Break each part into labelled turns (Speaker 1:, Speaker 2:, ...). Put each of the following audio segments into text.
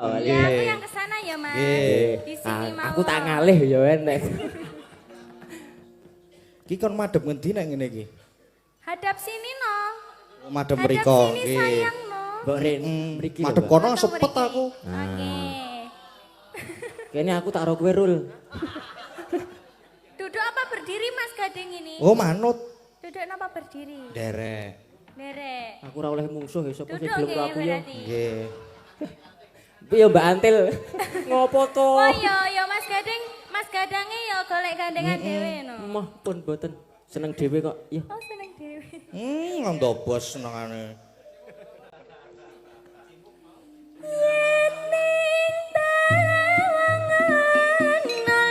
Speaker 1: Iya, aku yang kesana ya Mas. Di sini mau.
Speaker 2: Aku tak ngalih ya enek.
Speaker 3: Ki kon madhep ngendi nek ngene iki?
Speaker 1: Hadap sini no.
Speaker 3: Madhep
Speaker 1: Hadap
Speaker 3: mriko.
Speaker 1: sini sayang no.
Speaker 2: Mbok Rin, mriki.
Speaker 3: Madhep kono sepet aku.
Speaker 1: Oke.
Speaker 2: Kene aku tak ro kowe Rul.
Speaker 1: Duduk apa berdiri Mas Gading ini?
Speaker 3: Oh manut.
Speaker 1: Duduk apa berdiri?
Speaker 3: Derek.
Speaker 1: Derek.
Speaker 2: Aku ora oleh mungsuh ya sapa sing
Speaker 1: Duduk
Speaker 2: gelem
Speaker 1: nggih
Speaker 2: karo aku ya.
Speaker 1: berarti.
Speaker 3: Nggih.
Speaker 2: Piye Mbak Antil? Ngopo to?
Speaker 1: Oh ya Mas Gading, Mas Gadange ya golek gandengan dhewe no.
Speaker 2: Mah pun boten seneng dhewe kok. Ya.
Speaker 1: Oh seneng dhewe.
Speaker 3: Ngondo bos senengane.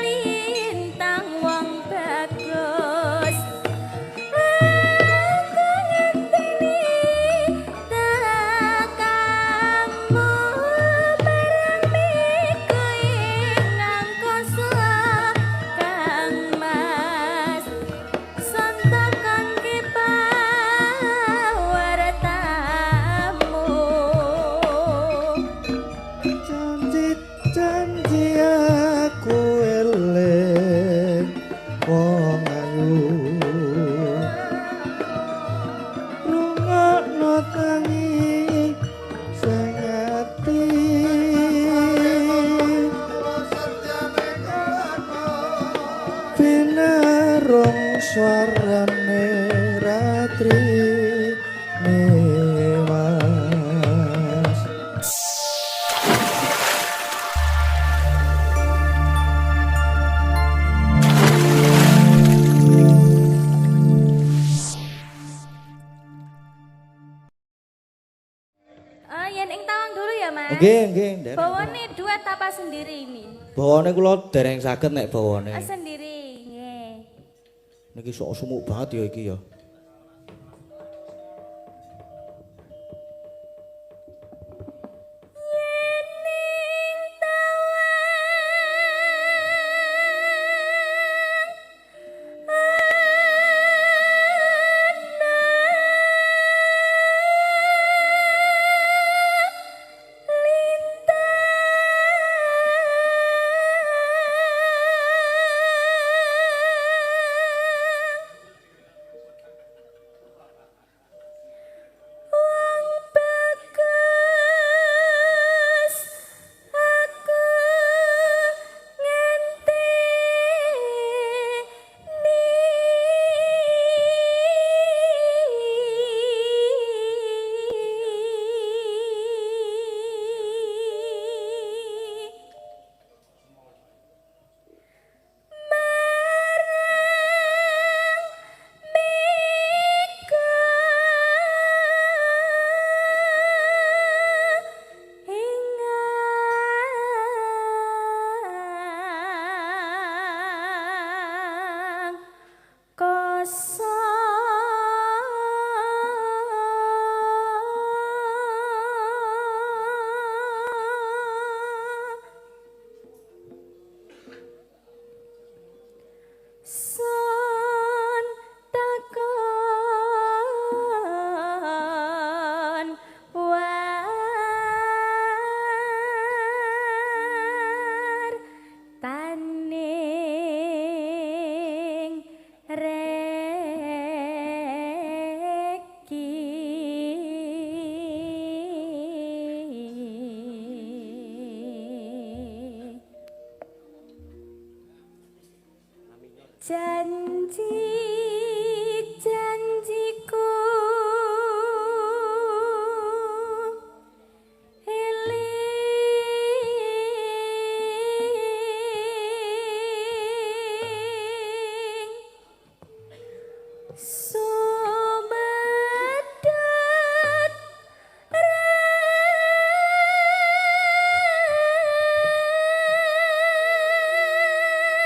Speaker 1: Lintang wong bagus.
Speaker 3: Janji aku eling wong ayu. Rungokno tangi sing ati. Pinarung suarane ratri Mas.
Speaker 1: Yen ing tawang dulu ya Mas.
Speaker 3: Nggih, Derek.
Speaker 1: Bawane duet apa sendiri ini?
Speaker 3: Bawane kula dereng saged nek bawane.
Speaker 1: Sendiri, nggih.
Speaker 3: Niki sok sumuk banget ya iki ya.
Speaker 1: Janji janjiku eling sumedet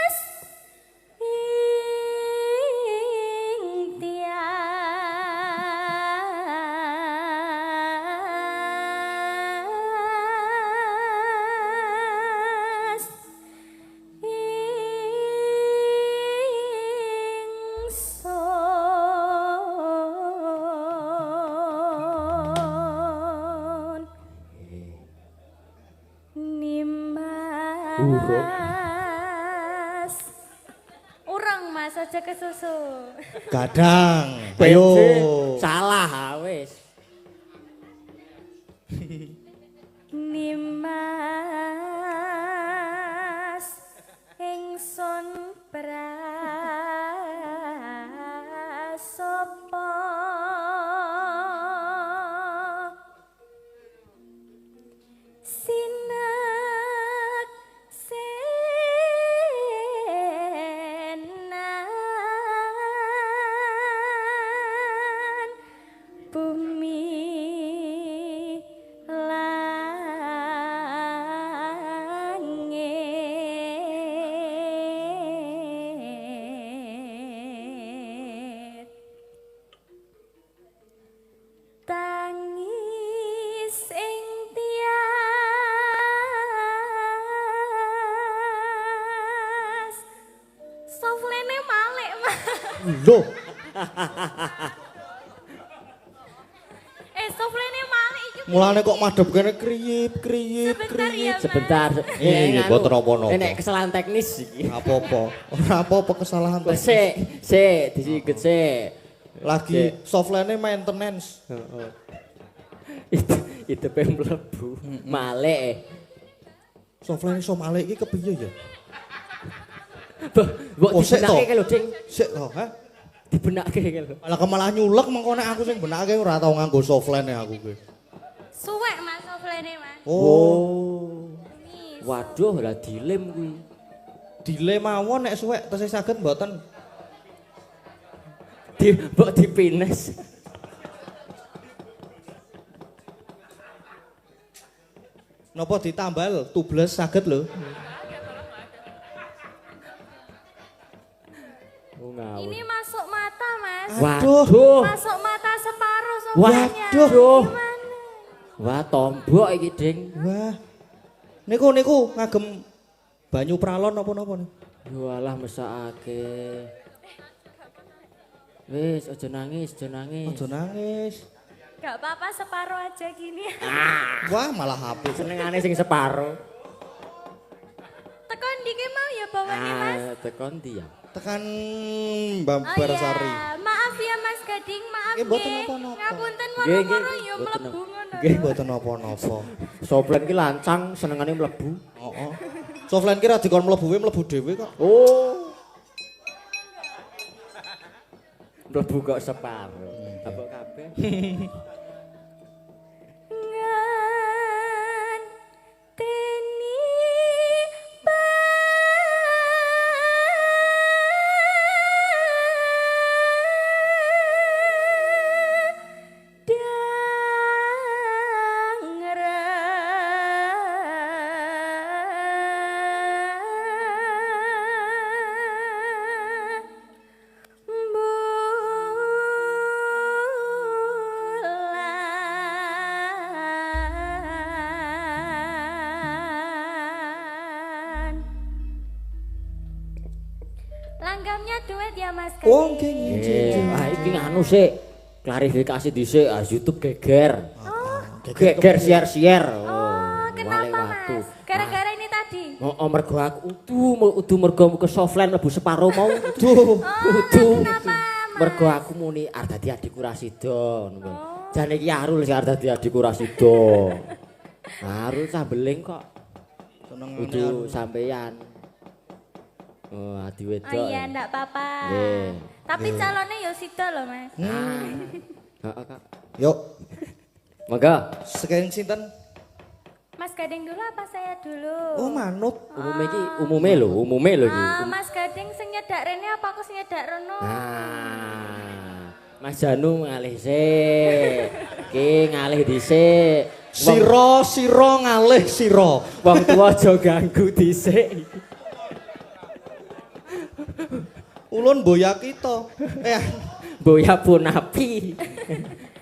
Speaker 1: ras Urang Mas aja kesusu.
Speaker 3: Gadang.
Speaker 2: Ayo.
Speaker 3: Ayo.
Speaker 2: Salah wis.
Speaker 1: Nimas ingsun prasopo sinak senan bumi langit tangis ing tias soflene malik Mas.
Speaker 3: Loh,
Speaker 1: Soflene malik iki
Speaker 3: mulane kok madhep kene kriyip.
Speaker 1: sebentar ya Mas.
Speaker 2: Sebentar.
Speaker 3: Ini boten apa-apa.
Speaker 2: Nek kesalahan teknis iki.
Speaker 3: Apa-apa. Ora apa-apa kesalahan
Speaker 2: Wes
Speaker 3: teknis.
Speaker 2: sik, disiget sik.
Speaker 3: Lagi softline maintenance.
Speaker 2: Heeh. Itu pe mlebu. Malik.
Speaker 3: Softline iso malih iki kepiye ya?
Speaker 2: Mbok
Speaker 3: Oh, sik
Speaker 2: dibenake
Speaker 3: to.
Speaker 2: lho, Ding.
Speaker 3: Sik to, ha?
Speaker 2: Dibenake lho.
Speaker 3: Malah nyulek mengko nek aku sing benake ora tau nganggo softline aku kuwi.
Speaker 1: Suwek Mas soflene Mas.
Speaker 2: Oh.
Speaker 1: Nis.
Speaker 2: Waduh, lah dilem kuwi.
Speaker 3: Dile mawon nek suwek tesih saged mboten.
Speaker 2: Mbok dipines.
Speaker 3: Napa ditambal tubles saged lho.
Speaker 2: Oh, ngawur.
Speaker 1: Ini masuk mata Mas.
Speaker 2: Waduh.
Speaker 1: Masuk mata separuh soflenya.
Speaker 2: Waduh.
Speaker 1: Gimana?
Speaker 2: Wah, tombok iki, Ding.
Speaker 3: Wah. Niku ngagem banyu pralon napa-napa niku.
Speaker 2: Walah mesakake. Wis, aja nangis, aja nangis.
Speaker 3: Aja nangis.
Speaker 1: Gak apa-apa separuh aja gini.
Speaker 3: Wah, malah hapus.
Speaker 2: Senengane sing separo.
Speaker 1: Tekan dikit mau ya bawane Mas.
Speaker 2: Tekon ndi ya?
Speaker 3: Tekan
Speaker 1: Oh
Speaker 3: Bambar Sari.
Speaker 1: iya, maaf ya Mas Gading, maaf
Speaker 3: Mboten
Speaker 1: nggih.
Speaker 3: napa-napa.
Speaker 1: Ngapunten
Speaker 2: Nggih,
Speaker 1: moro-moro
Speaker 2: nggih,
Speaker 1: ya
Speaker 2: mboten
Speaker 1: mlebu ngono.
Speaker 3: Nggih mboten napa-napa.
Speaker 2: Soplen ki lancang senengane mlebu.
Speaker 3: Heeh. Softline ki ra dikon mlebu dhewe kok.
Speaker 2: Oh. Mlebu kok separo. Apa kabeh?
Speaker 1: Nganteni padang bulan. Langgamnya duet ya Mas Gading.
Speaker 3: Oh, nggih nggih.
Speaker 2: Ah iki nganu sik. Klarifikasi dhisik, YouTube geger. Geger share-share.
Speaker 1: Oh, kenapa
Speaker 2: watu.
Speaker 1: Mas? Gara-gara ini tadi.
Speaker 2: Oh, mergo aku udu mergo ke softline mlebu separo mau.
Speaker 3: Duh.
Speaker 2: Udu.
Speaker 1: Kenapa Mas?
Speaker 2: Mergo aku muni arep dadi adikku Rasido ngono. Jane iki Arul sing arep dadi adikku Rasido. Arul sambeling kok. Udu sampeyan. Oh, adi wedok.
Speaker 1: Oh iya, ndak apa-apa.
Speaker 2: Nggih.
Speaker 1: Tapi calonnya ya sida loh Mas.
Speaker 2: Heeh, Kak.
Speaker 3: Yuk,
Speaker 2: Monggo.
Speaker 3: sekian sinten?
Speaker 1: Mas Gading dulu apa saya dulu?
Speaker 3: Oh, manut.
Speaker 2: Umume lho iki.
Speaker 1: Mas Gading sing nyedak rene apa aku sing nyedak rono?
Speaker 2: Ah. Mas Janu ngalih sik. Ki ngalih dhisik.
Speaker 3: Sira ngalih sira.
Speaker 2: Wong tuwa aja ganggu dhisik.
Speaker 3: Ulun boya kita.
Speaker 2: Boya pun api.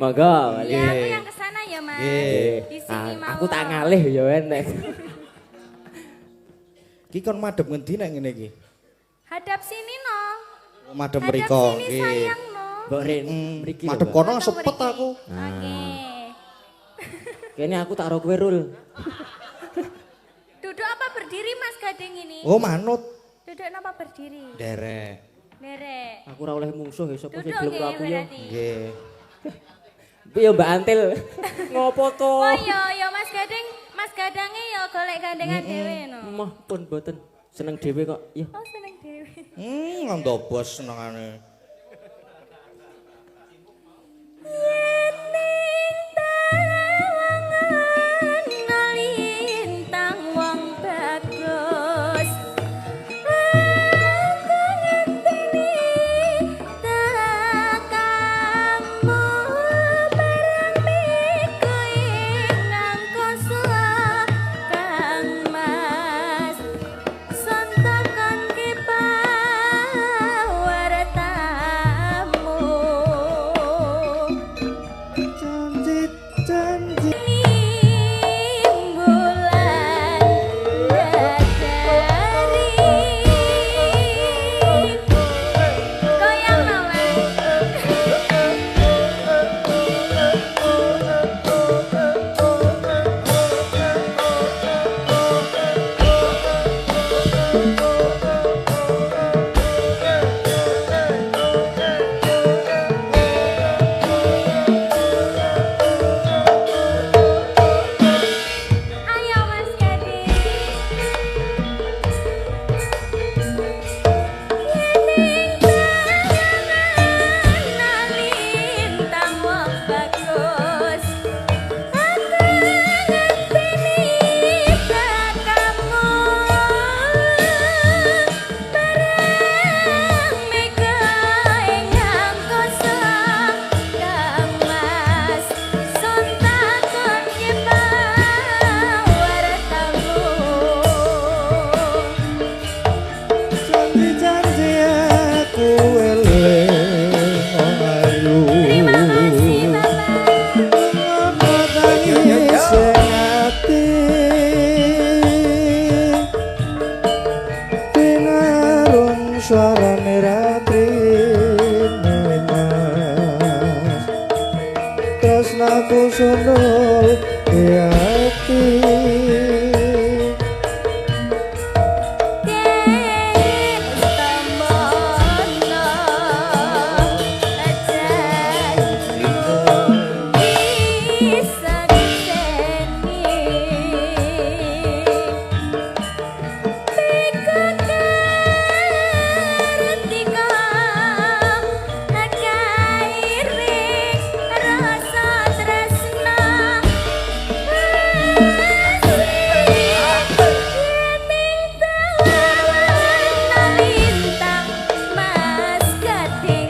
Speaker 2: Monggo.
Speaker 1: Ya aku yang kesana ya Mas.
Speaker 3: Nggih.
Speaker 1: Di sini mau.
Speaker 2: Aku tak ngalih ya enek.
Speaker 3: Ki kon madhep ngendi nek ngene iki?
Speaker 1: Hadap sini no.
Speaker 3: Madhep
Speaker 1: Hadap
Speaker 3: mriko.
Speaker 1: sini
Speaker 3: Nggih.
Speaker 1: sayang no.
Speaker 2: Mbok Rin, mriki lho.
Speaker 3: Madhep
Speaker 2: Mbak.
Speaker 3: kono
Speaker 1: Atau
Speaker 3: sepet
Speaker 1: mriki?
Speaker 3: aku.
Speaker 1: Oke.
Speaker 2: Kene aku tak ro kowe Rul.
Speaker 1: Duduk apa berdiri Mas Gading ini?
Speaker 3: Oh, manut.
Speaker 1: Duduk apa berdiri?
Speaker 3: Derek.
Speaker 1: Derek.
Speaker 2: Aku ora oleh mungsuh ya sapa sing
Speaker 1: Duduk
Speaker 2: gelem
Speaker 1: nggih
Speaker 2: aku ya.
Speaker 1: berarti.
Speaker 3: Nggih.
Speaker 2: Piye Mbak Antil? Ngopo to?
Speaker 1: Oh iya Mas Gading, Mas Gadange ya golek gandengan dhewe no.
Speaker 2: Mah pun mboten seneng dhewe kok. Ya.
Speaker 1: Oh seneng dhewe.
Speaker 3: Ngondo bos senengane.
Speaker 1: Lintang wong bagus.
Speaker 3: Janji
Speaker 1: Ayo Mas Gading. Lintang wong bagus. Aku ngenteni bakamu. Barang mega ingkang kosong Mas sontakon wartamu.
Speaker 3: janji aku eling ayu.
Speaker 1: Terima kasih Bapak.
Speaker 3: Nangis ati Pinarung suarane ratri mas Tresnaku sundul di hati
Speaker 1: Lintang Mas Gading.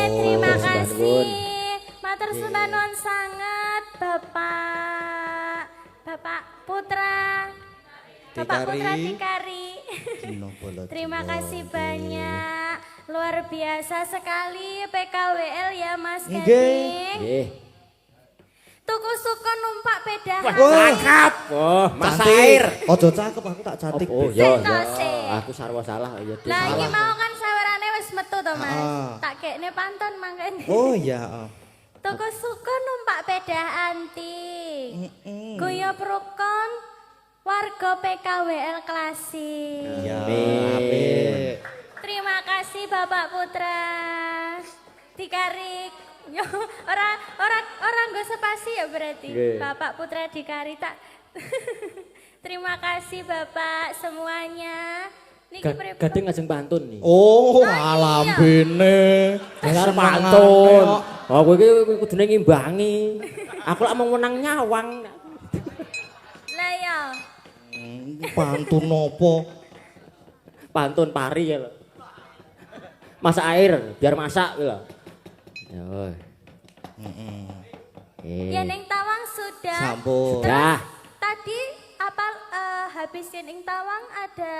Speaker 1: Terima kasih. Matur suwun sangat Bapak Putra. Bapak Putra Dikari. Terima kasih banyak. Luar biasa sekali PKWL ya Mas Gading.
Speaker 2: Nggih.
Speaker 1: Tuku suka numpak pedahan.
Speaker 2: Cakep. Oh, Mas Air.
Speaker 3: Ojo cakep aku tak cantik.
Speaker 2: Oh, ya ya.
Speaker 1: Sentose.
Speaker 2: Aku sarwa salah ya. Dik.
Speaker 1: Lah iki
Speaker 2: Salah.
Speaker 1: mau kan sawerane wis metu to Mas.
Speaker 3: Ah.
Speaker 1: Tak kekne pantun mangkene.
Speaker 3: Oh iya.
Speaker 1: Tuku suka numpak pedahan anti. Guyo prukon warga PKWL klasik.
Speaker 3: Ya,
Speaker 2: Amin.
Speaker 1: Terima kasih Bapak Putra. Dikarik. Yo, ora nggo spasi ya berarti.
Speaker 2: Nggih.
Speaker 1: Bapak Putra Dikari tak. Terima kasih Bapak semuanya. Niki pripun?
Speaker 2: Gading ngajeng pantun nih.
Speaker 3: Oh,
Speaker 1: iya.
Speaker 3: alambene.
Speaker 2: Dasar pantun. Oh, kowe iki kudune ngimbangi. Aku lak mau menang nyawang.
Speaker 1: Lah ya.
Speaker 3: Pantun nopo?
Speaker 2: Pantun pari ya lho. Masak air biar masak lho. Ya woi.
Speaker 1: Ya Neng Tawang sudah.
Speaker 3: Sampun.
Speaker 2: Dah.
Speaker 1: Tadi apal habisin ing tawang ada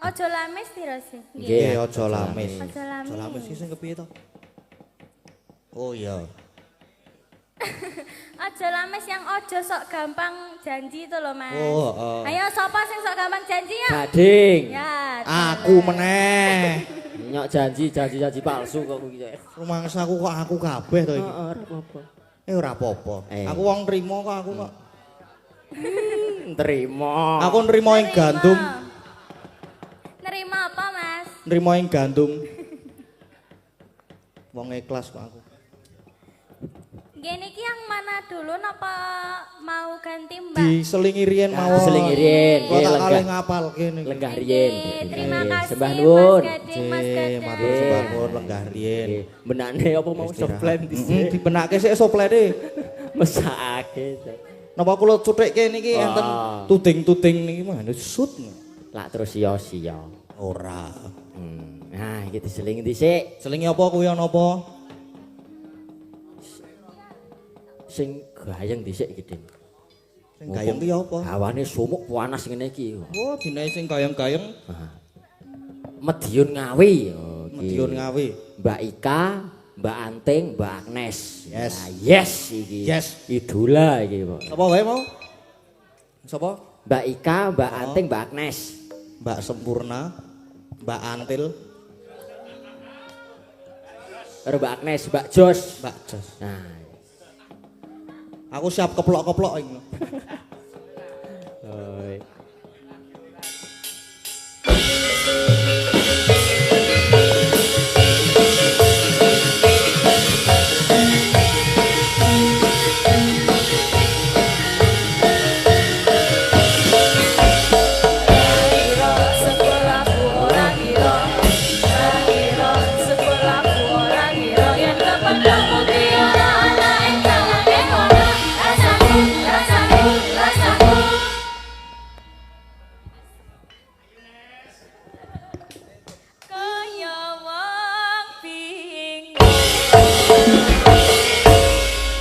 Speaker 1: ojo lamis piro sih?
Speaker 3: Nggih, aja lamis.
Speaker 1: Ojo lamis.
Speaker 3: Aja lamis iki sing kepiye to? Oh iya.
Speaker 1: Ojo lamis yang ojo sok gampang janji itu loh Mas.
Speaker 3: Oh,
Speaker 1: Ayo sapa sing sok gampang janji ya?
Speaker 2: Gading.
Speaker 1: Ya.
Speaker 3: Aku meneh.
Speaker 2: Nyok janji palsu kok kuwi.
Speaker 3: Rumangsaku kok aku kabeh to iki.
Speaker 2: Heeh, ora apa-apa.
Speaker 3: Ora apa-apa. Aku wong nrimo kok aku kok.
Speaker 2: Terima.
Speaker 3: Aku nrimo ing gandum,
Speaker 1: Nerima apa Mas?
Speaker 3: nrimo ing gandum. Wong ikhlas kok aku.
Speaker 1: Gini ki yang mana dulu napa mau ganti Mbak?
Speaker 3: Diselingi riyen mawon.
Speaker 2: Diselingi riyen,
Speaker 3: Kok tak
Speaker 2: lenggah.
Speaker 3: kalih ngapalke niki.
Speaker 2: Lenggah riyen.
Speaker 1: Terima kasih
Speaker 2: Sembah
Speaker 1: Mas
Speaker 2: nuwun.
Speaker 1: Gading, Mas
Speaker 3: Nggih,
Speaker 1: Gading.
Speaker 3: matur sembah nuwun lenggah riyen.
Speaker 2: Benane apa mau soplen dhisik.
Speaker 3: Dibenake sik soplene.
Speaker 2: Mesake.
Speaker 3: Napa kula cuthikke niki enten tuding-tuding niki mah sut.
Speaker 2: Lak terus sia-sia.
Speaker 3: Ora.
Speaker 2: Nah, iki diseling dhisik.
Speaker 3: Selingi apa kuwi ana apa?
Speaker 2: Sing gayeng dhisik iki, Din.
Speaker 3: Sing gayeng ki apa?
Speaker 2: Hawane sumuk panas ngene iki.
Speaker 3: Oh, dinae sing gayeng-gayeng
Speaker 2: Medion Ngawi. Oh, iki.
Speaker 3: Medion Ngawi.
Speaker 2: Mbak Ika, Mbak Anting, Mbak Agnes.
Speaker 3: Yes.
Speaker 2: Nah, yes iki.
Speaker 3: Yes.
Speaker 2: Idola iki, Pak.
Speaker 3: Apa wae mau? Sapa?
Speaker 2: Mbak Ika, Mbak Anting, Mbak Agnes.
Speaker 3: Mbak Sempurna, Mbak Antil,
Speaker 2: Karo Mbak Agnes, Mbak Jos.
Speaker 3: Mbak Jos.
Speaker 2: Nah,
Speaker 3: Aku siap keplok-keplok iki.
Speaker 2: oi.
Speaker 1: Kaya wong bingung.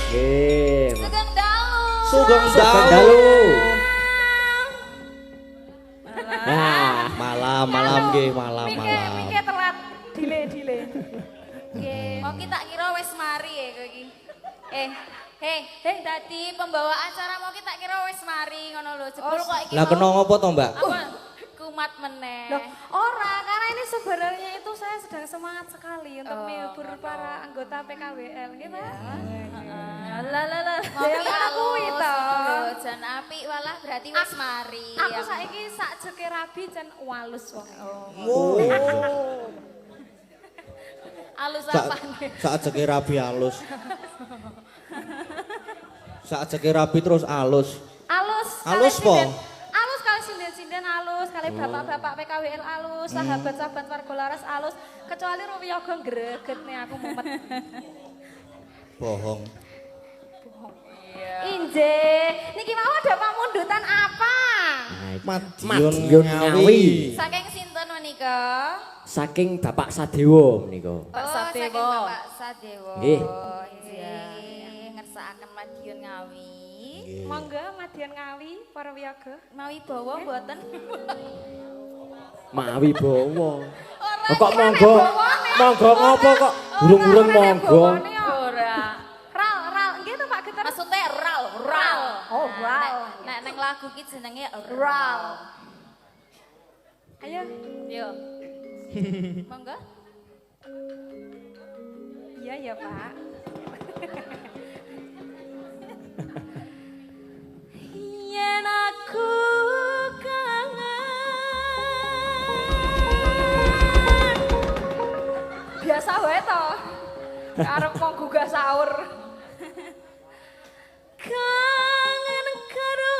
Speaker 2: Nggih.
Speaker 1: Sugeng dalu.
Speaker 3: Sugeng
Speaker 2: Dalu.
Speaker 3: dalu.
Speaker 2: Nah,
Speaker 3: Malam nggih, malam.
Speaker 1: Mikir telat dile. Nggih. Kok kita kira wis mari ya kowe iki. Dadi pembawa acara mau kita kira wis mari ngono lho. Jebul kok iki.
Speaker 3: Lah kena ngopo to, Mbak?
Speaker 1: Apa kumat meneh.
Speaker 4: Loh, ora, karena ini sebenarnya itu saya sedang semangat sekali untuk menghibur para anggota PKWL, gitu.
Speaker 1: Lah.
Speaker 4: Ya, kan aku itu.
Speaker 1: Jan apik walah berarti wis mari.
Speaker 4: Aku saiki sak jeke rabi jan walus wong.
Speaker 3: Oh.
Speaker 1: Alus apa nih?
Speaker 3: Saat jeki rabi halus. Saat jeki rabi terus halus.
Speaker 4: Alus.
Speaker 3: Alus
Speaker 4: kali
Speaker 3: po?
Speaker 4: sinden- Alus kali sinden-sinden alus, kali bapak-bapak PKWL alus, sahabat-sahabat warga laras alus, kecuali Rumi Yoga greget nih aku mumet.
Speaker 3: Bohong.
Speaker 4: Inje, niki mau ada pamundutan apa?
Speaker 3: Madiun Ngawi.
Speaker 1: Saking sinten menika?
Speaker 2: saking Bapak Sadewo menika.
Speaker 1: Saking Bapak Sadewo.
Speaker 2: Nggih.
Speaker 1: Nggih, ngersakaken Madiun Ngawi.
Speaker 4: Monggo Madiun Ngawi, para wiyaga.
Speaker 1: Mawi bawa mboten?
Speaker 2: Mawi bawa.
Speaker 1: Ora,
Speaker 2: Kok monggo? Monggo ngopo kok? Urung-urung monggo.
Speaker 1: Ora.
Speaker 4: Ral, nggih to Pak Geter?
Speaker 1: Maksudnya ral.
Speaker 4: Oh, ral.
Speaker 1: Nek neng lagu ki jenenge
Speaker 4: Ral. Ayo.
Speaker 1: Yo. Monggo.
Speaker 4: Iya ya Pak.
Speaker 1: Yen aku kangen.
Speaker 4: Biasa wae to. Karep mau gugah sahur.
Speaker 1: Kangen karo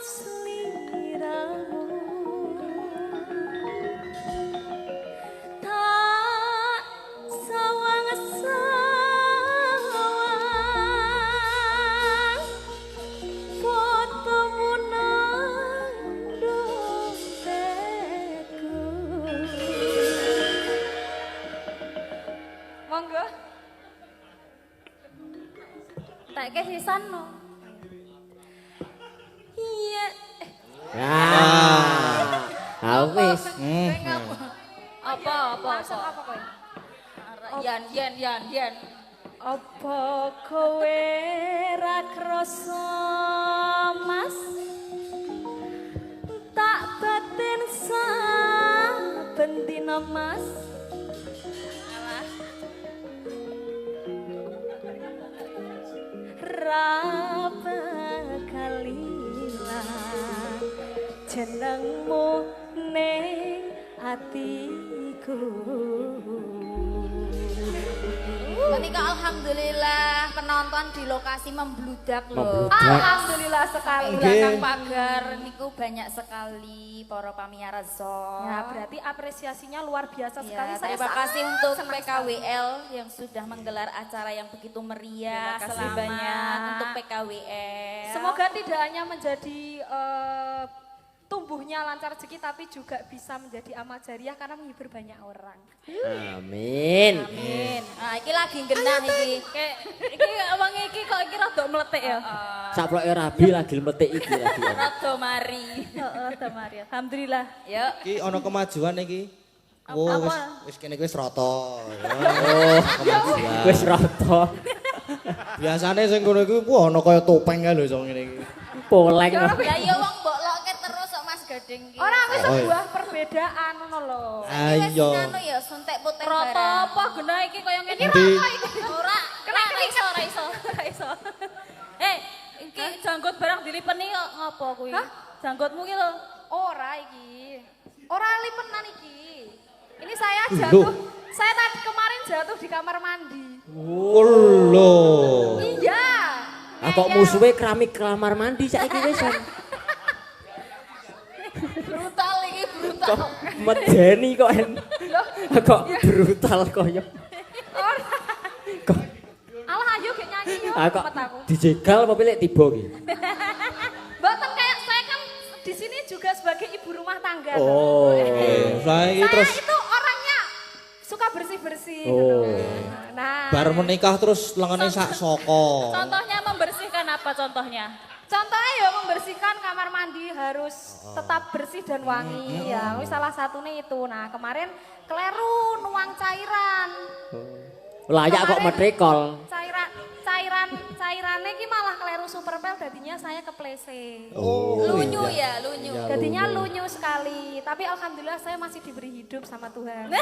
Speaker 1: sliramu. Tak sawang-sawang fotomu nang dompetku.
Speaker 4: Monggo.
Speaker 1: Tak ke sisan no. Iya.
Speaker 2: Ah,
Speaker 4: Yan.
Speaker 1: Apa kowe ra krasa Mas tak batin saben dina Mas ra bakal ilang jenengmu ning atiku.
Speaker 5: Menika alhamdulillah penonton di lokasi membludak loh.
Speaker 2: Membludak.
Speaker 4: Alhamdulillah sekali.
Speaker 3: Nggih.
Speaker 5: Belakang pagar niku banyak sekali para pamirsa.
Speaker 4: Ya, berarti apresiasinya luar biasa sekali.
Speaker 5: Ya,
Speaker 4: Saya
Speaker 5: terima kasih
Speaker 4: sangat
Speaker 5: untuk
Speaker 4: senang
Speaker 5: PKWL yang sudah menggelar acara yang begitu meriah.
Speaker 4: Terima kasih
Speaker 5: Selamat
Speaker 4: banyak.
Speaker 5: untuk PKWL.
Speaker 4: Semoga tidak hanya menjadi tumbuhnya lancar rezeki tapi juga bisa menjadi amal jariah karena menghibur banyak orang.
Speaker 2: Amin.
Speaker 5: Amin. Nah, iki lagi genah iki.
Speaker 1: Kayak iki wong iki kok iki rada meletik ya.
Speaker 2: Saploke rabi lagi metik iki lagi.
Speaker 5: Rada mari.
Speaker 1: Heeh, ta Maria. Alhamdulillah.
Speaker 5: Yuk.
Speaker 3: Iki ana kemajuan iki. Oh, wis kene wis rata.
Speaker 2: Oh,
Speaker 3: Kemajuan.
Speaker 2: wis rata.
Speaker 3: Biasane sing ngono iku ana kaya topeng kae lho sing ngene iki.
Speaker 2: Poleng.
Speaker 5: Ya iya wong mbok lokke terus kok Mas Gading ki.
Speaker 4: Orang wis
Speaker 3: Oh, iya.
Speaker 4: sebuah perbedaan ngono lho.
Speaker 5: Wis
Speaker 3: Ayo.
Speaker 5: anu ya suntek putih
Speaker 1: Rata
Speaker 5: barang.
Speaker 1: apa genah iki kaya ngene.
Speaker 3: Endi?
Speaker 5: Ora
Speaker 1: Ora iso. Iki janggut barang dilipeni kok ngopo kuwi? Janggutmu ki lho.
Speaker 4: Ora iki. Ora lipenan iki. Ini saya
Speaker 3: Loh.
Speaker 4: jatuh. Saya tadi kemarin jatuh di kamar mandi.
Speaker 3: Oh lho.
Speaker 4: Iya.
Speaker 2: Ah kok musuhe keramik kamar mandi saiki wis.
Speaker 5: brutal iki brutal.
Speaker 2: Kok medeni kok en. Kok brutal koyo. Kok
Speaker 4: Alah ayo gek nyanyi yo.
Speaker 2: kok
Speaker 4: Cepet aku.
Speaker 2: dijegal apa pilih tiba ki?
Speaker 4: Mboten kayak saya kan di sini juga sebagai ibu rumah tangga.
Speaker 2: Oh.
Speaker 3: Saiki
Speaker 4: Saya
Speaker 3: terus
Speaker 4: itu orangnya suka bersih-bersih.
Speaker 2: Oh.
Speaker 4: Nah,
Speaker 3: bar menikah terus lengane sak soko.
Speaker 1: Contohnya membersihkan apa contohnya?
Speaker 4: contohnya ya membersihkan kamar mandi harus tetap bersih dan wangi. Ya, wis salah satunya itu. Nah, kemarin keleru nuang cairan.
Speaker 2: Layak kok
Speaker 4: Kemarin
Speaker 2: metrekol.
Speaker 4: Cairannya ki malah keleru superpel dadinya saya keplese.
Speaker 5: Lunyu ya, lunyu.
Speaker 4: Jadinya lunyu sekali. Tapi alhamdulillah saya masih diberi hidup sama Tuhan.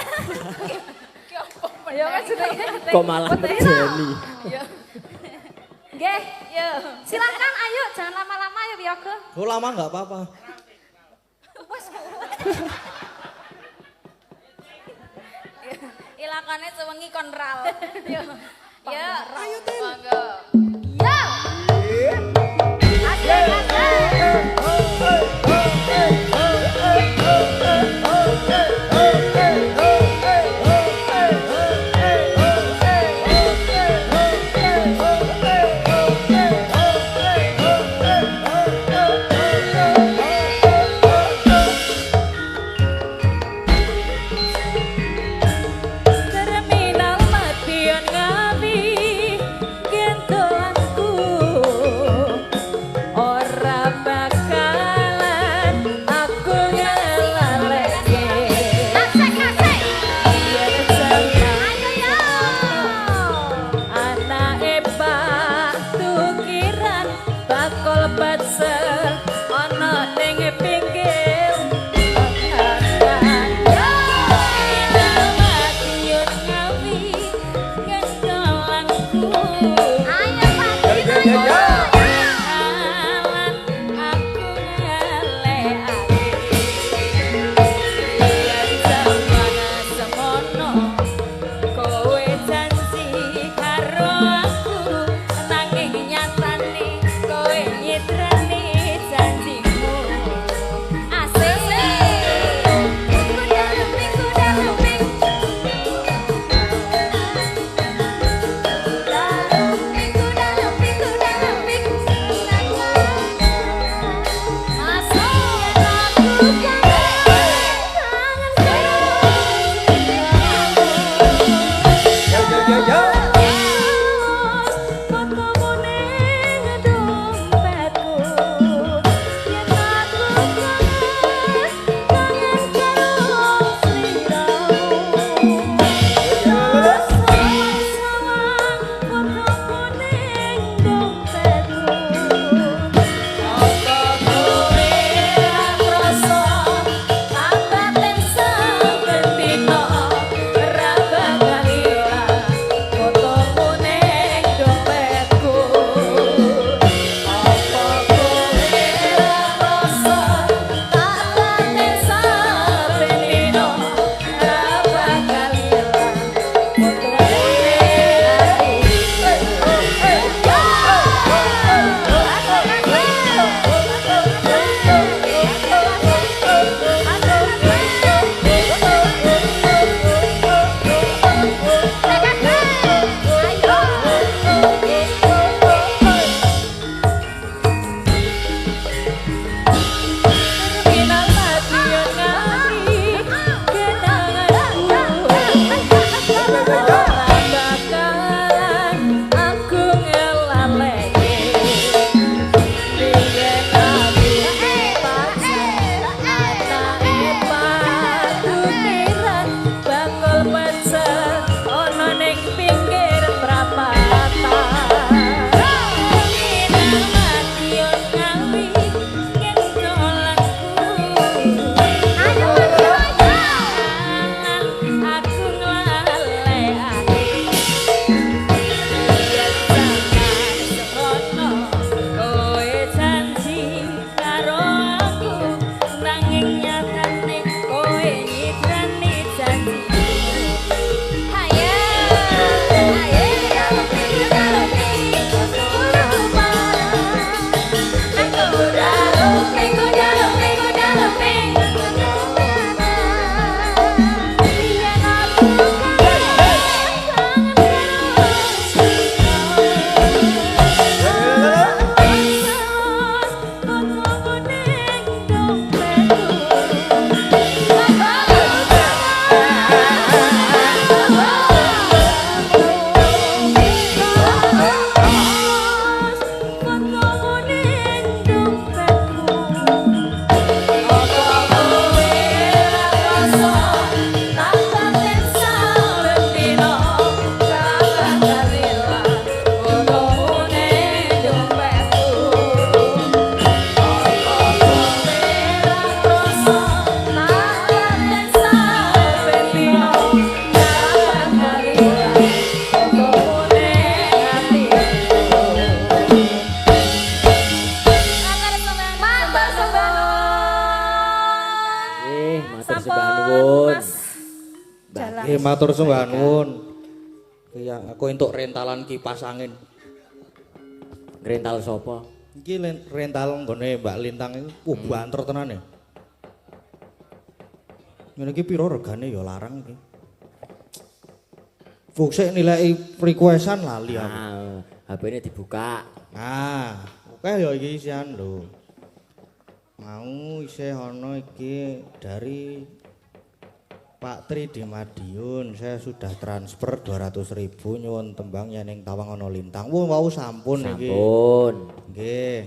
Speaker 4: Ya maksudnya.
Speaker 2: Kok malah medeni.
Speaker 4: Nggih, yo. Silakan ayo jangan lama-lama ya Biyoga.
Speaker 3: Oh lama enggak apa-apa.
Speaker 5: Ilakane sewengi konral. Yo. Ya, ayo monggo.
Speaker 4: Yo. Asik, asik.
Speaker 1: Terminal madiun ngawi gentolanku.
Speaker 3: Nggih matur sembah nuwun. Iya, aku entuk rentalan kipas angin.
Speaker 2: Rental sapa?
Speaker 3: Iki rental nggone Mbak Lintang iku banter tenan ya. Ngene iki piro regane ya larang iki. Fungsi nilai requestan lali aku.
Speaker 2: Nah, HP-ne dibuka.
Speaker 3: Nah, oke ya iki isian lho. Mau isih ana iki dari Pak Tri di Madiun, saya sudah transfer 200.000 nyuwun tembang yen ing Tawang ana lintang. Wau sampun iki.
Speaker 2: Sampun.
Speaker 3: Nggih.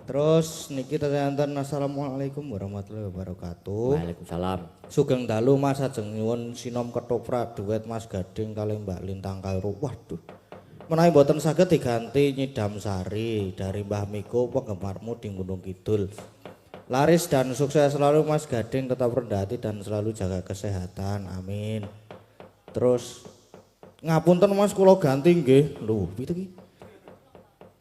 Speaker 3: Terus niki tetanten assalamualaikum warahmatullahi wabarakatuh.
Speaker 2: Waalaikumsalam.
Speaker 3: Sugeng dalu Mas ajeng nyuwun sinom ketoprak duet Mas Gading kali Mbak Lintang Kairo. Waduh. Menawi boten saged diganti Nyidam Sari dari Mbah Miko penggemarmu di Gunung Kidul. Laris dan sukses selalu Mas Gading, tetap rendah hati dan selalu jaga kesehatan. Amin. Terus ngapunten Mas kula ganti nggih. Lho, piye iki?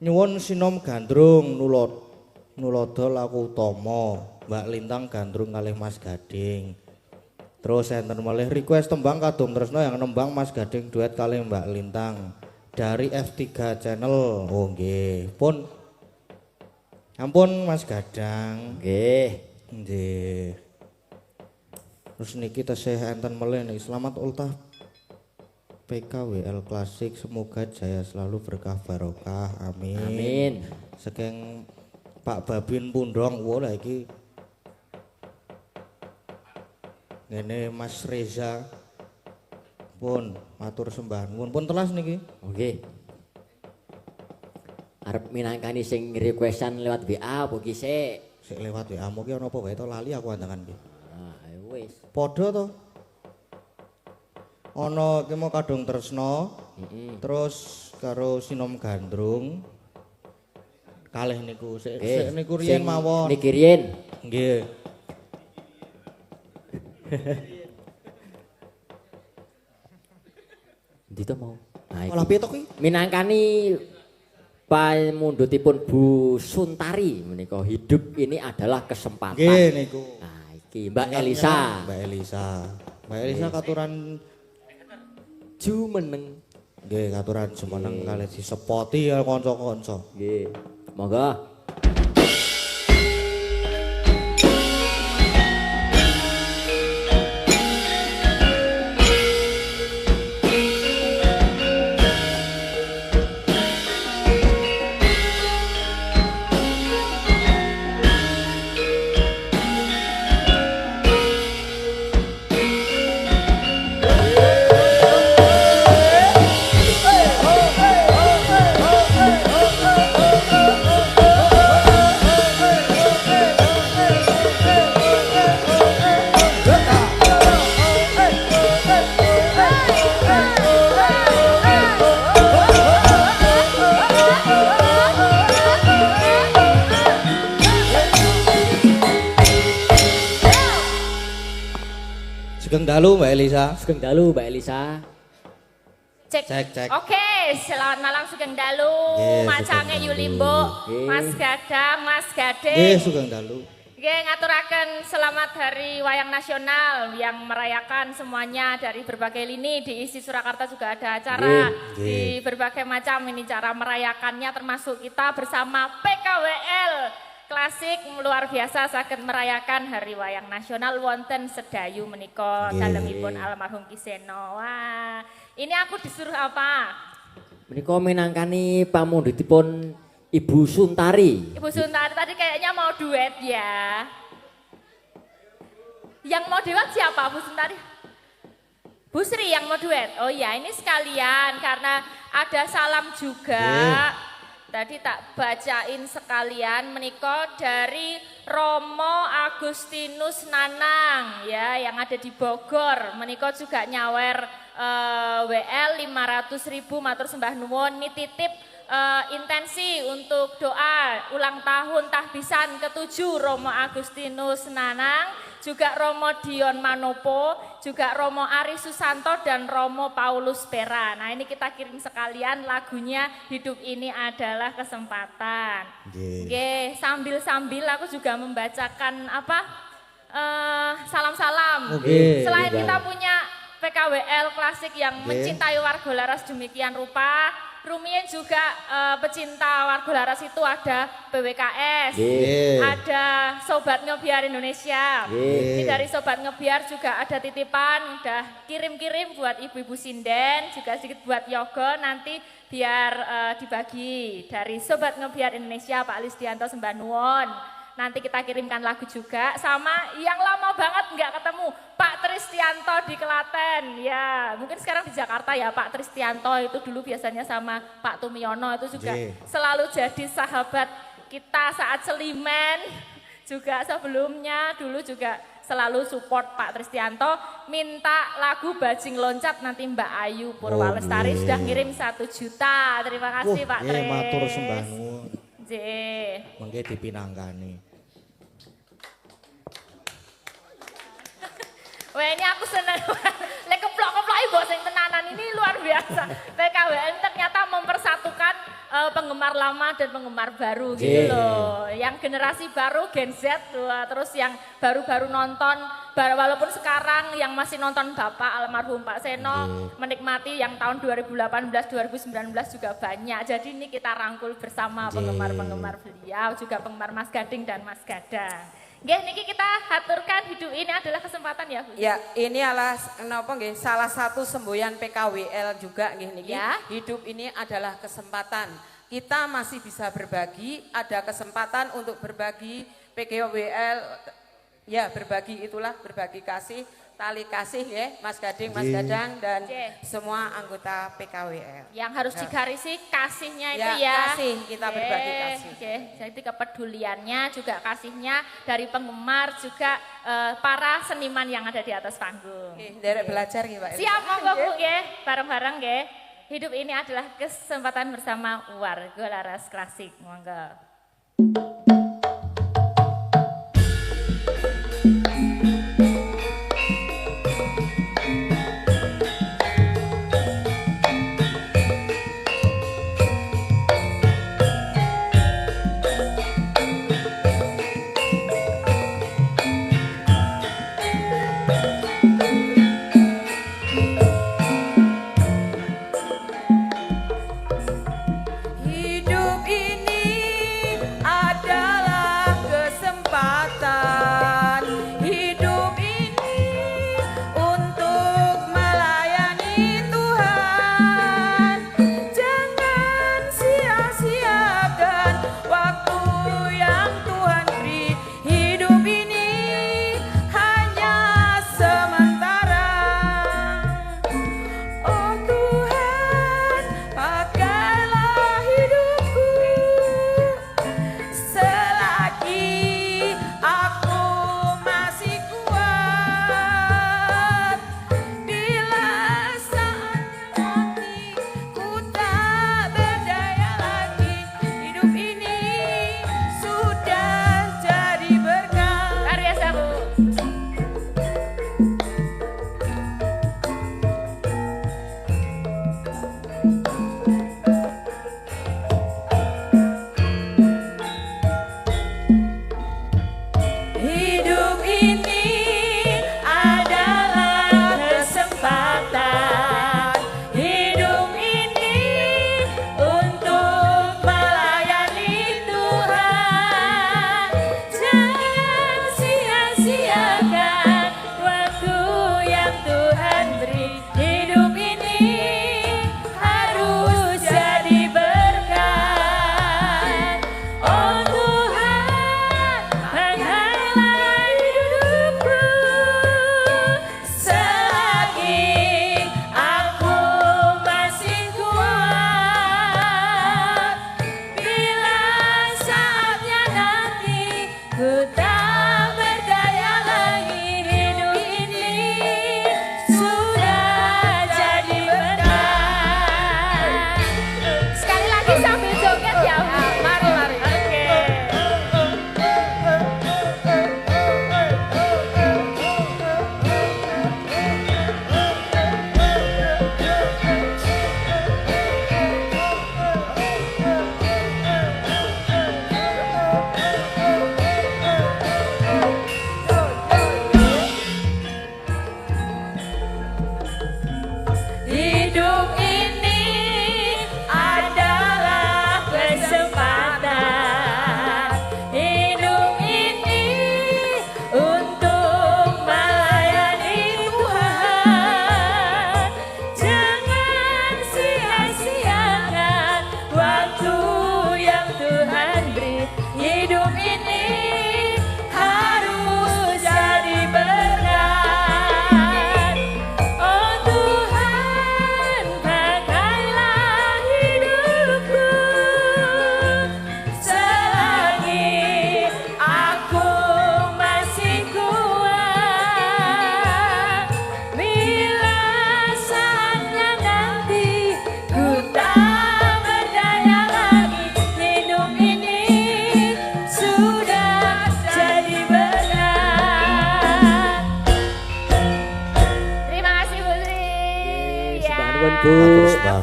Speaker 3: Nyuwun sinom gandrung nulodo laku utama. Mbak Lintang gandrung kalih Mas Gading. Terus enten malih request tembang Kadung Tresno yang nembang Mas Gading duet kalih Mbak Lintang dari F3 channel. Oh nggih. Ampun Mas Gadang.
Speaker 2: Nggih.
Speaker 3: Nggih. Terus niki tesih enten malih niki selamat ultah PKWL Klasik, semoga jaya selalu berkah barokah. Amin.
Speaker 2: Amin.
Speaker 3: Saking Pak Babin Pundong, wah lah iki. Ngene Mas Reza. Pun matur sembah nuwun. Pun telas niki.
Speaker 2: Oke. Arep minangkani sing requestan lewat WA apa ki sik?
Speaker 3: Sik lewat WA mu ki ana apa wae to lali aku andangan ki.
Speaker 2: Ah, ayo wis.
Speaker 3: Padha to. Ana ki mau Kadung Tresno. Terus karo Sinom Gandrung. Kalih niku sik niku riyen mawon.
Speaker 2: Niki riyen.
Speaker 3: Nggih.
Speaker 2: Ndi to mau? Nah,
Speaker 3: Malah piye to ki?
Speaker 2: minangkani pamundhutipun Bu Suntari menika hidup ini adalah kesempatan.
Speaker 3: Nggih niku.
Speaker 2: Nah, iki Mbak Elisa.
Speaker 3: Mbak Elisa. Mbak Elisa katuran
Speaker 2: Jumeneng.
Speaker 3: nggih katuran semeneng kalih disepoti ya kanca-kanca.
Speaker 2: Nggih. Monggo.
Speaker 3: Sugeng dalu Mbak Elisa.
Speaker 2: Sugeng dalu Mbak Elisa.
Speaker 3: Cek.
Speaker 5: Oke, selamat malam Sugeng Dalu,
Speaker 3: Nggih,
Speaker 5: Macange
Speaker 3: Sugeng
Speaker 5: Yulimbo,
Speaker 2: Nggih.
Speaker 5: Mas Gadang, Mas
Speaker 3: Nggih
Speaker 5: Gading.
Speaker 3: sugeng dalu.
Speaker 5: Nggih, ngaturaken selamat Hari Wayang Nasional yang merayakan semuanya dari berbagai lini. Di isi Surakarta juga ada acara
Speaker 3: Nggih.
Speaker 5: di berbagai macam ini cara merayakannya, termasuk kita bersama PKWL Klasik luar biasa saged merayakan Hari Wayang Nasional wonten Sedayu menika
Speaker 3: Nggih.
Speaker 5: dalemipun almarhum Kiseno. Wah, ini aku disuruh apa?
Speaker 2: Menika minangkani pamundhutipun Ibu Suntari.
Speaker 5: Ibu Suntari tadi kayaknya mau duet ya. Yang mau duet siapa Bu Suntari? Bu Sri yang mau duet. Oh ya, ini sekalian karena ada salam juga. Tadi tak bacain sekalian menika dari Romo Agustinus Nanang ya yang ada di Bogor. Menika juga nyawer WL 500.000 matur sembah nuwun nititip intensi untuk doa ulang tahun tahbisan ke-7 Romo Agustinus Nanang, juga Romo Dion Manopo, juga Romo Ari Susanto dan Romo Paulus Pera. Nah, ini kita kirim sekalian lagunya Hidup Ini Adalah Kesempatan. Oke, sambil-sambil aku juga membacakan salam-salam.
Speaker 3: Oke.
Speaker 5: Selain kita punya PKWL klasik yang mencintai Warga Laras demikian rupa. Rumien juga pecinta Warga Laras itu ada PWKS, ada Sobat Ngebiar Indonesia. Ini dari Sobat Ngebiar juga ada titipan, udah kirim-kirim buat ibu-ibu sinden, juga sedikit buat Yogo, nanti biar dibagi dari Sobat Ngebiar Indonesia Pak Listianto sembah nuwun. Nanti kita kirimkan lagu juga sama yang lama banget nggak ketemu Pak Tristianto di Klaten. Ya mungkin sekarang di Jakarta ya Pak Tristianto itu dulu biasanya sama Pak Tumiono itu juga selalu jadi sahabat kita saat Selimen. Juga sebelumnya dulu juga selalu support Pak Tristianto. Minta lagu Bajing Loncat nanti Mbak Ayu Purwalestari sudah ngirim 1 juta. Terima kasih Pak Tris.
Speaker 3: Matur sembah nuwun. Mengke dipinangkani.
Speaker 5: Wah ini aku senang, lek keplok-keplok ibu sing tenanan ini luar biasa. PKWN ternyata mempersatukan penggemar lama dan penggemar baru gitu loh. Yang generasi baru Gen Z, terus yang baru-baru nonton, walaupun sekarang yang masih nonton Bapak almarhum Pak Seno menikmati yang tahun 2018-2019 juga banyak. Jadi ini kita rangkul bersama penggemar-penggemar beliau, juga penggemar Mas Gading dan Mas Gadang. Nggih niki kita haturkan hidup ini adalah kesempatan ya Bu.
Speaker 6: Ya, ini adalah napa nggih salah satu semboyan PKWL juga nggih niki.
Speaker 5: Ya.
Speaker 6: Hidup ini adalah kesempatan. Kita masih bisa berbagi, ada kesempatan untuk berbagi PKWL. Ya, berbagi itulah berbagi kasih, tali kasih ya, Mas Gading, Mas Gadang dan semua anggota PKWL.
Speaker 5: Yang harus digarisi kasihnya itu
Speaker 6: Ya,
Speaker 5: ya.
Speaker 6: kasih, kita berbagi kasih.
Speaker 5: Jadi kepeduliannya juga kasihnya dari penggemar juga para seniman yang ada di atas panggung.
Speaker 6: Derek belajar nggih Pak.
Speaker 5: Siap monggo Bu nggih, bareng-bareng nggih. Hidup ini adalah kesempatan bersama Warga Laras Klasik. Monggo.
Speaker 6: Hidup ini ada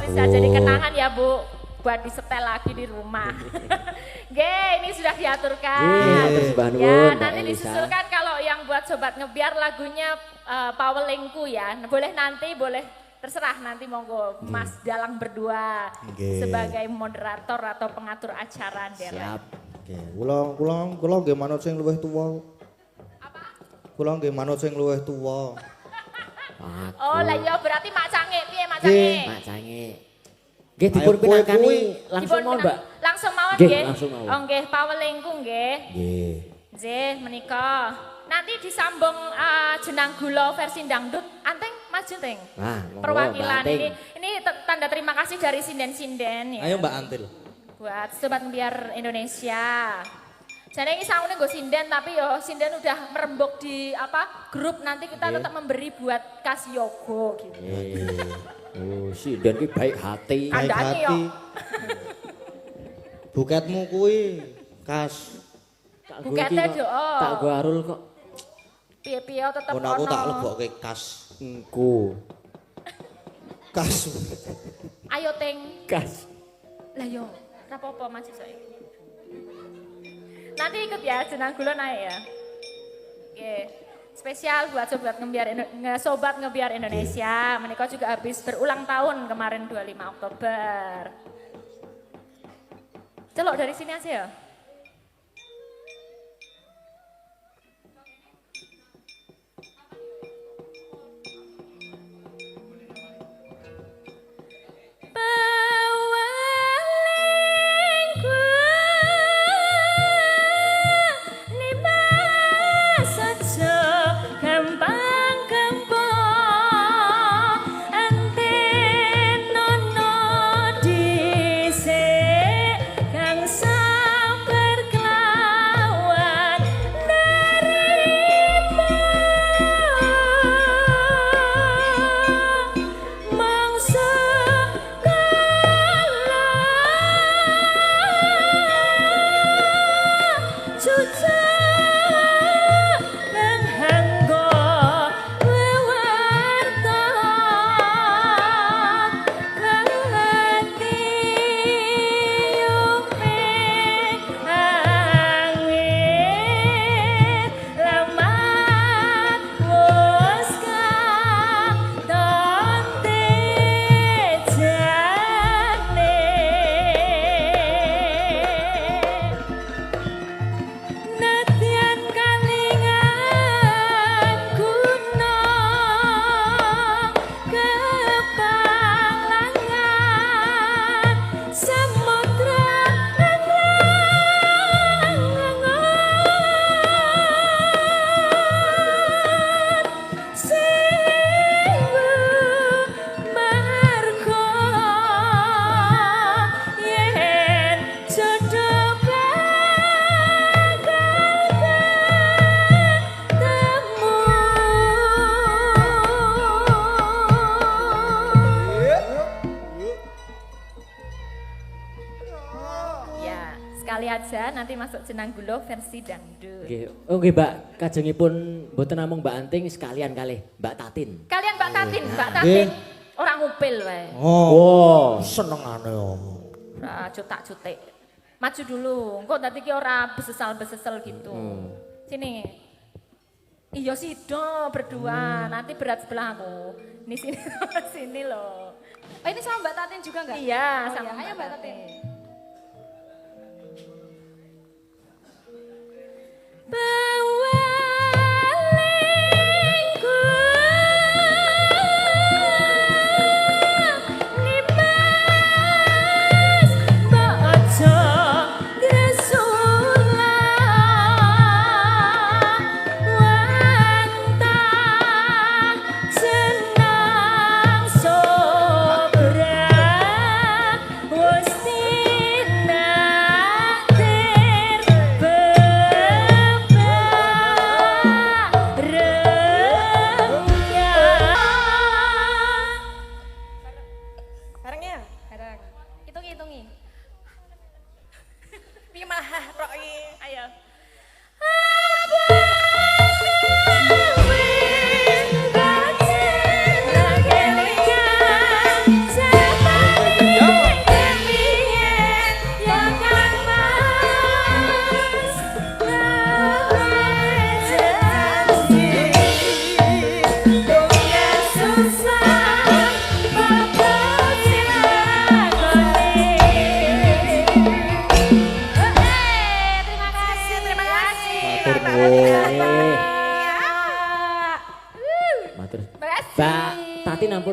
Speaker 5: bisa jadi kenangan ya Bu, buat disetel lagi di rumah. Ini sudah diaturkan.
Speaker 2: Terus Mbak Nun,
Speaker 5: Ya,
Speaker 2: Mbak
Speaker 5: nanti
Speaker 2: Elisa.
Speaker 5: disusulkan kalau yang buat Sobat Ngebiar lagunya Pawelingku ya. Boleh nanti, boleh terserah nanti monggo Mas Dalang berdua
Speaker 3: Nggih.
Speaker 5: sebagai moderator atau pengatur acara Derek.
Speaker 2: Siap.
Speaker 3: Oke, kula nggih manut sing luwih tuwa.
Speaker 5: Apa?
Speaker 3: Kula nggih manut sing luwih tuwa.
Speaker 5: Oh lah iya berarti Mak Cange, piye Mak Cange?
Speaker 2: Mak Cange. Nggih dipun
Speaker 3: Ayo, kowe
Speaker 2: pinakani
Speaker 3: kuwi.
Speaker 2: langsung
Speaker 5: Dipun
Speaker 2: mau,
Speaker 5: pinang-
Speaker 2: Mbak.
Speaker 5: Langsung mawon
Speaker 2: Nggih,
Speaker 5: nggih.
Speaker 2: langsung mawon.
Speaker 5: Oh nggih, Pawelingku nggih.
Speaker 3: Nggih.
Speaker 5: Nggih, menika. Nanti disambung jenang gula versi dangdut. Anteng maju teng.
Speaker 2: Nah, monggo,
Speaker 5: Perwakilan
Speaker 2: Mbak Anteng.
Speaker 5: ini tanda terima kasih dari sinden-sinden ya.
Speaker 3: Ayo Mbak Antil.
Speaker 5: Buat Sobat Ngebiar Indonesia. Jadi ini sangune gue sinden tapi yo sinden udah merembuk di grup nanti kita tetap memberi buat Kas Yogo gitu.
Speaker 2: Oh, si Dan ki baik hati.
Speaker 3: Baik
Speaker 5: Kandhane yo.
Speaker 3: hati. Buketmu kuwi Kas.
Speaker 2: Tak
Speaker 5: Buketnya do.
Speaker 2: Tak go arul kok.
Speaker 5: Piye-piye tetep
Speaker 3: Mun aku tak
Speaker 5: ono.
Speaker 3: lebokke Kas.
Speaker 2: Engko.
Speaker 3: Kas.
Speaker 5: Ayo teng.
Speaker 2: Kas.
Speaker 5: Lah yo, ora apa-apa Mas iso. Nanti ikut ya jenang gula naik ya. Oke. Spesial buat Sobat Ngebiar Indonesia. Menika juga habis berulang tahun kemarin 25 Oktober. Celok dari sini aja ya. Sekali aja nanti masuk jenang gulo versi dangdut.
Speaker 2: Nggih. Oh nggih Mbak, kajengipun mboten namung Mbak Anting sekalian kalih Mbak Tatin.
Speaker 5: Kalian Mbak Tatin, Mbak Tatin. Orang ngupil wae.
Speaker 3: Oh, senengane oh.
Speaker 5: Ora cutak-cutik. Maju dulu, engko nanti ki ora besesal-besesel gitu. Sini. Iya sido berdua, nanti berat sebelah aku. Ini sini, sini loh.
Speaker 4: Oh, ini sama Mbak Tatin juga enggak?
Speaker 5: Iya,
Speaker 4: Oh,
Speaker 5: sama
Speaker 4: iya. Ayo Mbak Tatin.
Speaker 5: Ayo.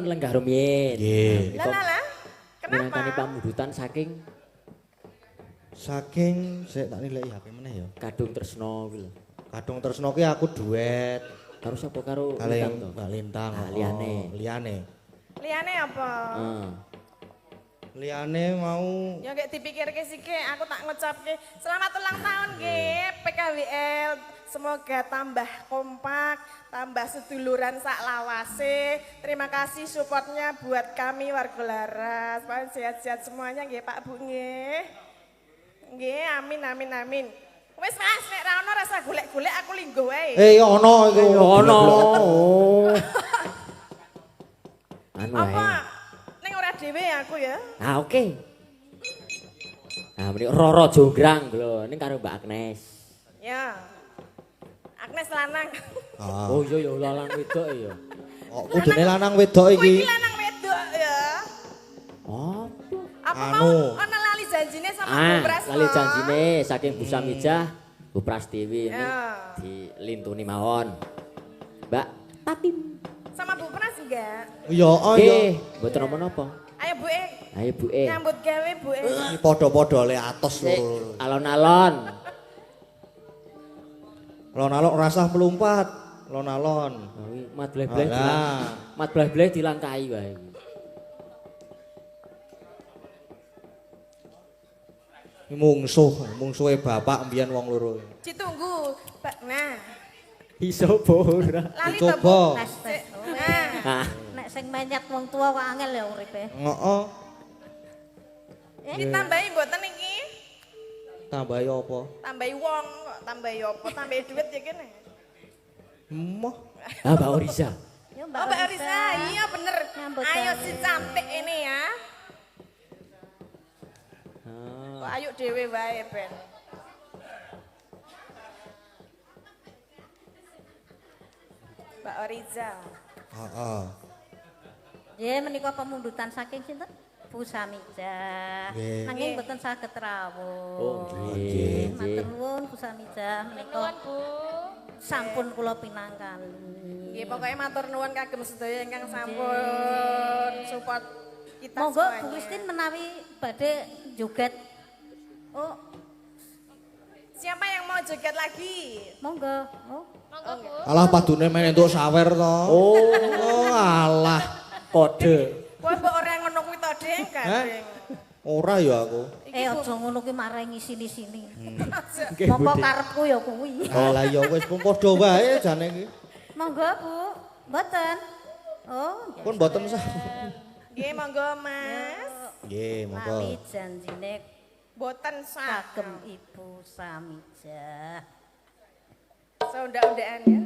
Speaker 2: nyuwun lenggah rumiyin.
Speaker 3: Nggih.
Speaker 6: Lah.
Speaker 2: Minangkani
Speaker 6: Kenapa?
Speaker 2: pamundutan saking
Speaker 3: Sik tak nilai HP meneh ya.
Speaker 2: Kadung Tresno kuwi lho.
Speaker 3: Kadung Tresno ki aku duet
Speaker 2: Karo sapa karo
Speaker 3: kali
Speaker 2: Lintang to?
Speaker 3: Mbak Lintang.
Speaker 2: Ah,
Speaker 3: oh,
Speaker 2: liyane.
Speaker 3: Liyane.
Speaker 6: Liane apa?
Speaker 2: Heeh.
Speaker 3: Liyane mau
Speaker 6: Ya kayak dipikirke sike, aku tak ngucapke selamat ulang tahun nggih PKWL. Semoga tambah kompak, tambah seduluran sak lawase. Terima kasih supportnya buat kami warga Laras. Pak sehat-sehat semuanya nggih Pak Bu nggih. Nggih, amin. Wis Mas, nek ra ono rasa golek-golek aku linggo wae.
Speaker 3: ono iku.
Speaker 2: Ono. Anu
Speaker 6: Apa?
Speaker 2: wae.
Speaker 6: Ning ora dhewe aku ya.
Speaker 2: Ah oke. Nah, mriki Roro Jonggrang lho, ning karo Mbak Agnes.
Speaker 6: Ya. Agnes lanang.
Speaker 3: Ah.
Speaker 2: Oh iya ya lanang wedok ya.
Speaker 3: Oh, kudune lanang wedok
Speaker 6: Kowe iki
Speaker 3: iki.
Speaker 6: lanang wedok ya.
Speaker 2: Oh.
Speaker 6: Apa
Speaker 3: Anu.
Speaker 6: mau ana lali janjine sama Bu Pras?
Speaker 2: Lali janjine saking Bu Samijah, Bu Prastiwi ini
Speaker 6: Ya.
Speaker 2: dilintuni mawon. Mbak Tatim.
Speaker 6: Sama Bu Pras enggak?
Speaker 3: Ya, oh ya.
Speaker 2: Nggih, mboten napa-napa.
Speaker 6: Ayo Bu E,
Speaker 2: Ayo Bu
Speaker 6: nyambut gawe Bu E.
Speaker 3: Iki padha-padha le atos
Speaker 2: Sik,
Speaker 3: lho.
Speaker 2: alon-alon.
Speaker 3: Alon-alon rasah melumpat. Alon-alon.
Speaker 2: Mat bleh-bleh
Speaker 3: Alah.
Speaker 2: dilang. Mat bleh-bleh dilangkai wae.
Speaker 3: Mungsuhe bapak mbiyen wong loro.
Speaker 6: Ditunggu. Nah,
Speaker 2: Iso ora.
Speaker 6: lali to Bu.
Speaker 3: Coba.
Speaker 6: Sik. Nah,
Speaker 2: Ah,
Speaker 4: Nek sing menyat wong tua kok angel ya uripe.
Speaker 3: Heeh.
Speaker 6: ditambahi mboten iki?
Speaker 3: Tambahi apa?
Speaker 6: Tambahi wong kok, tambahi apa? Tambahi duit ya kene.
Speaker 3: Emoh.
Speaker 2: ah Mbak Oriza.
Speaker 4: Ya
Speaker 6: Oh Mbak Arisa, iya bener.
Speaker 4: Nyambut
Speaker 6: Ayo
Speaker 4: gawe.
Speaker 6: si cantik ini ya. Kok ayo dhewe wae Ben. Mbak Oriza.
Speaker 3: Heeh.
Speaker 4: Ya menika pemundutan saking sinten? Bu Samijah.
Speaker 3: Nggih.
Speaker 4: Nanging mboten saged rawuh.
Speaker 2: Oh, nggih,
Speaker 4: Matur nuwun Bu Samijah menika
Speaker 5: Nuwun Bu.
Speaker 4: sampun kula pinangkali.
Speaker 6: Nggih, pokoknya matur nuwun kagem sedaya ingkang sampun support kita
Speaker 4: Monggo
Speaker 6: semuanya.
Speaker 4: Bu Kristin menawi badhe joget. Oh,
Speaker 6: Siapa yang mau joget lagi?
Speaker 4: monggo. Oh.
Speaker 5: Monggo Bu.
Speaker 3: Alah padune men entuk sawer to. Oh, alah.
Speaker 2: Kode.
Speaker 6: Kowe mbok ora ngono kuwi to, Deng, Kadeng.
Speaker 3: Ora ya aku.
Speaker 4: Aja ngono ki marengi sini-sini.
Speaker 2: Nggih, Bu.
Speaker 4: Monggo karepku ya kuwi.
Speaker 3: Alah ya wis pun padha wae jane iki.
Speaker 4: Monggo Bu. Mboten. Oh,
Speaker 3: Pun mboten sah.
Speaker 6: Nggih, monggo Mas.
Speaker 3: Nggih, monggo.
Speaker 4: lali janjine
Speaker 6: Boten sah.
Speaker 4: kagem Ibu Samijah.
Speaker 6: Seunda-undaan ya.